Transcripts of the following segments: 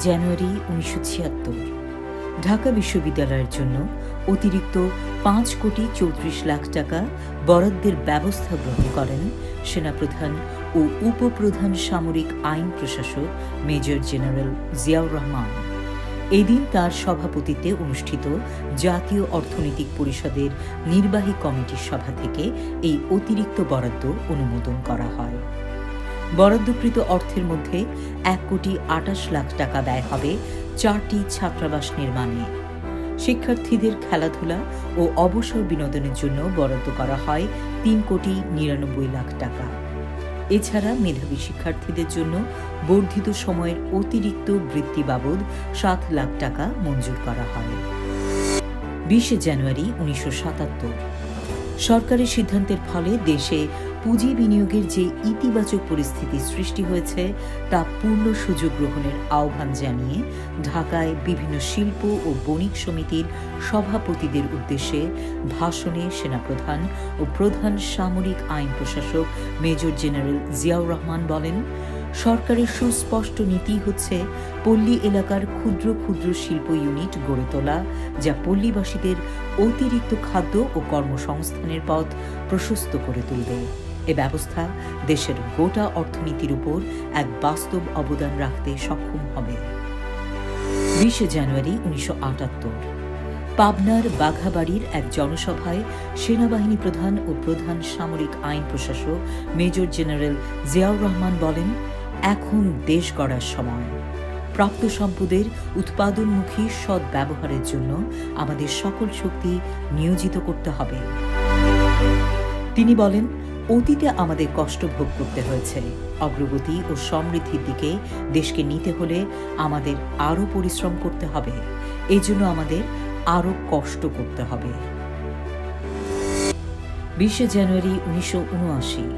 জানুয়ারি 1976 ঢাকা বিশ্ববিদ্যালয়ের জন্য অতিরিক্ত 5,34,00,000 টাকা বরাদ্দের ব্যবস্থা গ্রহণ করেন সেনাপ্রধান ও উপপ্রধান সামরিক আইন প্রশাসক মেজর জেনারেল জিয়াউর রহমান। এদিন তার সভাপতিত্বে অনুষ্ঠিত জাতীয় অর্থনৈতিক পরিষদের নির্বাহী কমিটির সভা থেকে এই অতিরিক্ত বরাদ্দ অনুমোদন করা হয়। বরাদ্দকৃত অর্থের মধ্যে 1,28,00,000 টাকা ব্যয় হবে 4টি ছাত্রাবাস নির্মাণে। শিক্ষার্থীদের খেলাধুলা ও অবসর বিনোদনের জন্য বরাদ্দ করা হয় 3,99,00,000 টাকা। এছাড়া মেধাবী শিক্ষার্থীদের জন্য বর্ধিত সময়ের অতিরিক্ত বৃত্তি বাবদ 7 লাখ টাকা মঞ্জুর করা হয়। 20 জানুয়ারি 1977 সরকারের সিদ্ধান্তের ফলে দেশে পুঁজি বিনিয়োগের যে ইতিবাচক পরিস্থিতি সৃষ্টি হয়েছে তা পূর্ণ সুযোগ গ্রহণের আহ্বান জানিয়ে ঢাকায় বিভিন্ন শিল্প ও বণিক সমিতির সভাপতিদের উদ্দেশ্যে ভাষণে সেনাপ্রধান ও প্রধান সামরিক আইন প্রশাসক মেজর জেনারেল জিয়াউর রহমান বলেন, সরকারের সুস্পষ্ট নীতি হচ্ছে পল্লী এলাকার ক্ষুদ্র ক্ষুদ্র শিল্প ইউনিট গড়ে তোলা, যা পল্লীবাসীদের অতিরিক্ত খাদ্য ও কর্মসংস্থানের পথ প্রশস্ত করে তুলবে। এ ব্যবস্থা দেশের গোটা অর্থনীতির উপর এক বাস্তব অবদান রাখতে সক্ষম হবে। 20 জানুয়ারি 1978 পাবনার বাঘাবাড়ির এক জনসভায় সেনাবাহিনী প্রধান ও প্রধান সামরিক আইন প্রশাসক মেজর জেনারেল জিয়াউর রহমান বলেন, এখন দেশ গড়ার সময়। প্রাপ্ত সম্পদের উৎপাদনমুখী সৎ ব্যবহারের জন্য আমাদের সকল শক্তি নিয়োজিত করতে হবে। তিনি বলেন, অতীতে আমাদের কষ্ট ভোগ করতে হয়েছে। অগ্রগতি ও সমৃদ্ধির দিকে দেশকে নিতে হলে আমাদের আরও পরিশ্রম করতে হবে। এই জন্য আমাদের আরও কষ্ট করতে হবে। 20 জানুয়ারি 1979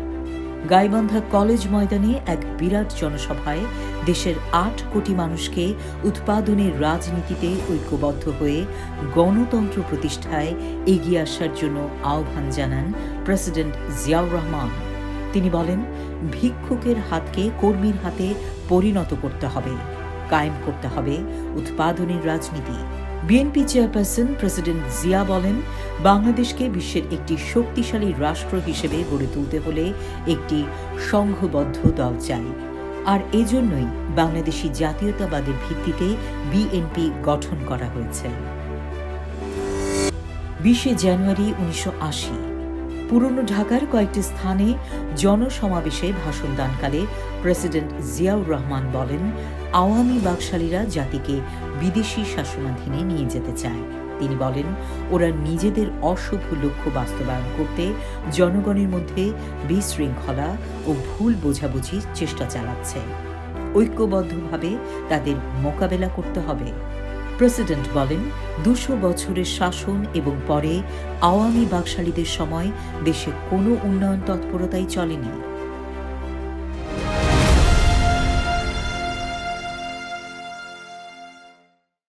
গাইবান্ধা কলেজ ময়দানে এক বিরাট জনসভায় দেশের 8 কোটি মানুষকে উৎপাদনের রাজনীতিতে ঐক্যবদ্ধ হয়ে গণতন্ত্র প্রতিষ্ঠায় এগিয়ে আসার জন্য আহ্বান জানান প্রেসিডেন্ট জিয়াউর রহমান। তিনি বলেন, ভিক্ষুকের হাতকে কর্মীর হাতে পরিণত করতে হবে, কায়েম করতে হবে উৎপাদনের রাজনীতি। বিএনপি চেয়ারপারসন প্রেসিডেন্ট জিয়া বলেন, বাংলাদেশকে বিশ্বের একটি শক্তিশালী রাষ্ট্র হিসেবে গড়ে তুলতে হলে একটি সংঘবদ্ধ দল চাই, আর এজন্যই বাংলাদেশি জাতীয়তাবাদের ভিত্তিতে বিএনপি গঠন করা হয়েছে। 20 জানুয়ারি 1980 পুরনো ঢাকার কয়েকটি স্থানে জনসমাবেশে ভাষণ দানকালে প্রেসিডেন্ট জিয়াউর রহমান বলেন, আওয়ামী বাকশালীরা জাতিকে বিদেশি শাসনাধীনে নিয়ে যেতে চায়। তিনি বলেন, ওরা নিজেদের অশুভ লক্ষ্য বাস্তবায়ন করতে জনগণের মধ্যে বিশৃঙ্খলা ও ভুল বোঝাবুঝির চেষ্টা চালাচ্ছে। ঐক্যবদ্ধভাবে তাদের মোকাবেলা করতে হবে। প্রেসিডেন্ট বলেন, 200 বছরের শাসন এবং পরে আওয়ামী বাকশালীদের সময় দেশে কোনো উন্নয়ন তৎপরতাই চলেনি।